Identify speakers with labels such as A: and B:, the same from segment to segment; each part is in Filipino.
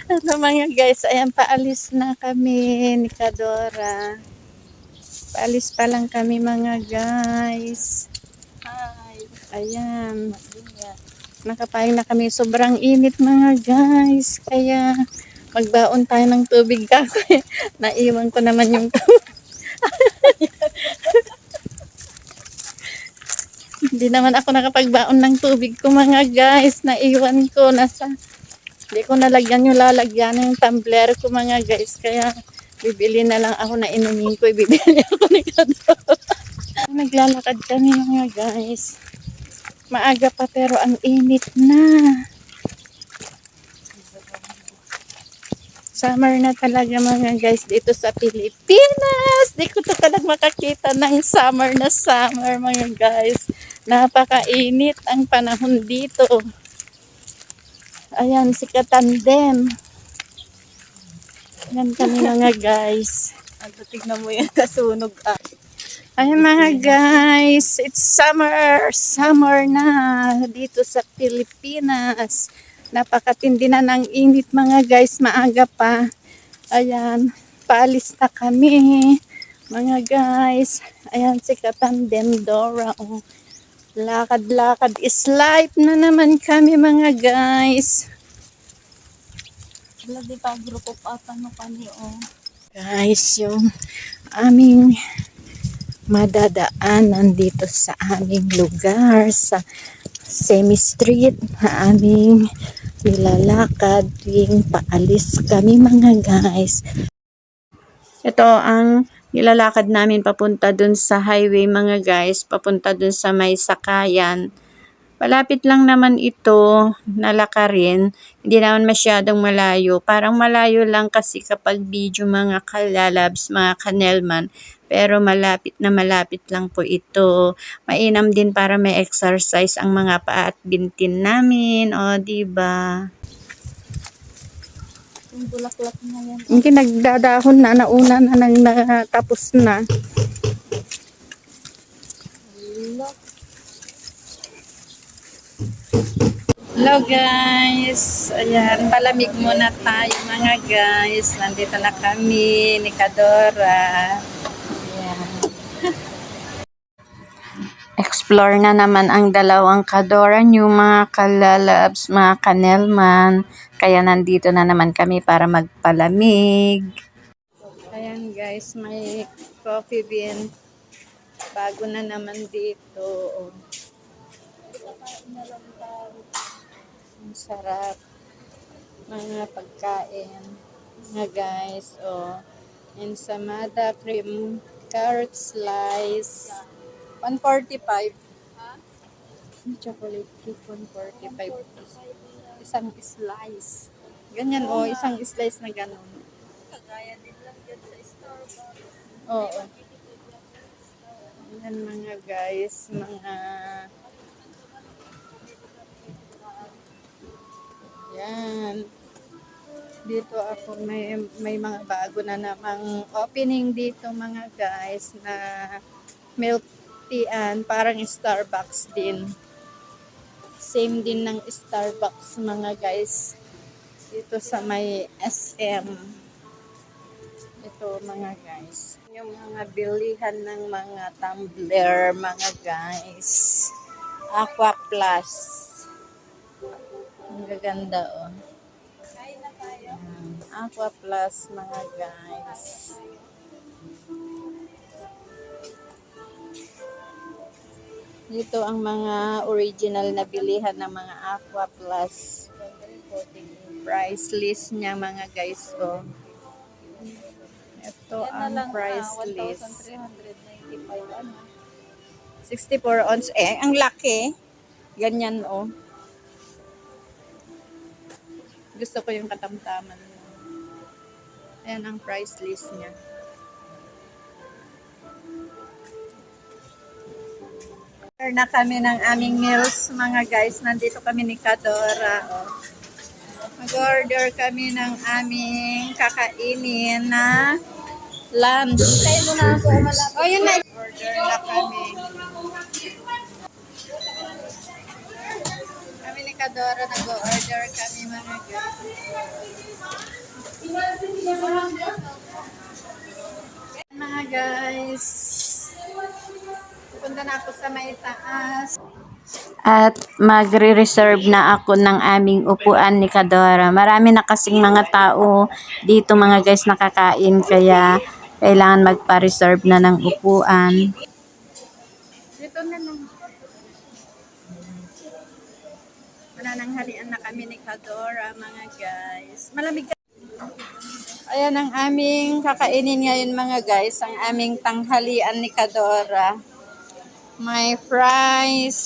A: Ano mga guys, ayan paalis na kami ni Kadora. Paalis pa lang kami mga guys.
B: Hi.
A: Ayan. Nakapayong na kami. Sobrang init mga guys. Kaya magbaon tayo ng tubig kako. Naiwan ko naman yung Hindi naman ako nakapagbaon ng tubig ko mga guys. Naiwan ko. Hindi ko nalagyan yung lalagyan ng tumbler ko mga guys. Kaya bibili na lang ako na inumin ko. Bibili ako ni Kadora. Naglalakad kami mga guys. Maaga pa pero ang init na. Summer na talaga mga guys dito sa Pilipinas. Di ko to talaga makakita ng summer na summer mga guys. Napakainit ang panahon dito. Ayan si Katandem. Ayan kami mga guys.
B: Tignan mo yan, kasunog ah.
A: Ayan mga guys, it's summer. Summer na dito sa Pilipinas. Napakatindi na ng init mga guys, maaga pa. Ayan, paalis na kami. Mga guys, ayan si Katandem Dora. Oh. Lakad-lakad is life na naman kami mga guys.
B: Wala di pa group of ata no kani oh.
A: Guys, yung aming madadaanan dito sa aming lugar sa semi-street na aming nilalakad tuwing paalis kami mga guys. Ito ang nilalakad namin papunta dun sa highway mga guys, papunta dun sa may sakayan. Malapit lang naman ito nalakarin, hindi naman masyadong malayo. Parang malayo lang kasi kapag video mga kalalabs, mga kanelman. Pero malapit na malapit lang po ito. Mainam din para may exercise ang mga paa at bintin namin. O, diba?
B: Yung bulaklak na yan.
A: Hindi nagdadahon na, nauna na nang natapos na.
B: Look.
A: Hello guys! Ayan, palamig muna tayo mga guys. Nandito na kami ni Kadora. Ayan. Explore na naman ang dalawang Kadora New mga kalalabs, mga kanelman. Kaya nandito na naman kami para magpalamig. Ayan guys, may coffee bean. Bago na naman dito. Ang sarap. Mga pagkain. Mga guys, ensamada, cream, carrot slice. 145. Chocolate cake, 145. Isang slice. Ganyan, isang slice na ganun.
B: Kagaya din lang dyan sa Starbucks.
A: Oo. Yan mga guys, yan. Dito ako may mga bago na namang opening dito mga guys na milk teaan, parang Starbucks din. Same din ng Starbucks mga guys. Dito sa may SM. Ito mga guys. Yung mga bilihan ng mga tumbler mga guys. Aqua Plus. Ang gaganda Aqua Plus mga guys. Dito ang mga original na bilihan ng mga Aqua Plus. Price list niya mga guys. Ito ang price list.
B: 1,395 ano.
A: 64 ounce. Ang laki. Ganyan Gusto ko yung katamtaman. Ayan ang price list niya. Order na kami ng aming meals mga guys. Nandito kami ni Kadora. Mag-order kami ng aming kakainin na lunch.
B: Tayo mo na ako malapit.
A: Yun na. Order na kami. Kami ni Kadora nag-order kami mga guys. Mga guys, punta na ako sa may taas. At magre-reserve na ako ng aming upuan ni Kadora. Marami na kasing mga tao dito mga guys nakakain kaya kailangan magpa-reserve na ng upuan. Dito na lang. Manananghalian na kami ni Kadora mga guys. Malamig ka. Ayan ang aming kakainin ngayon mga guys. Ang aming tanghalian ni Kadora. May fries,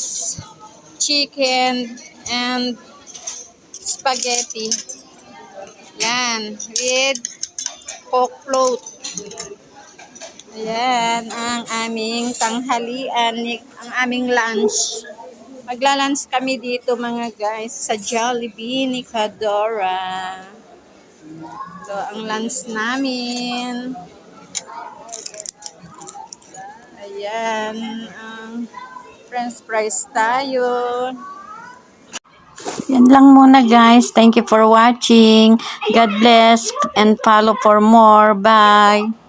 A: chicken, and spaghetti. Yan. With Coke float. Ayan ang aming tanghalian, ang aming lunch. Magla-lunch kami dito mga guys sa Jollibee ni Kadora. So, ang lunch namin. Ayan. Ang french fries tayo. Yan lang muna guys. Thank you for watching. God bless and follow for more. Bye.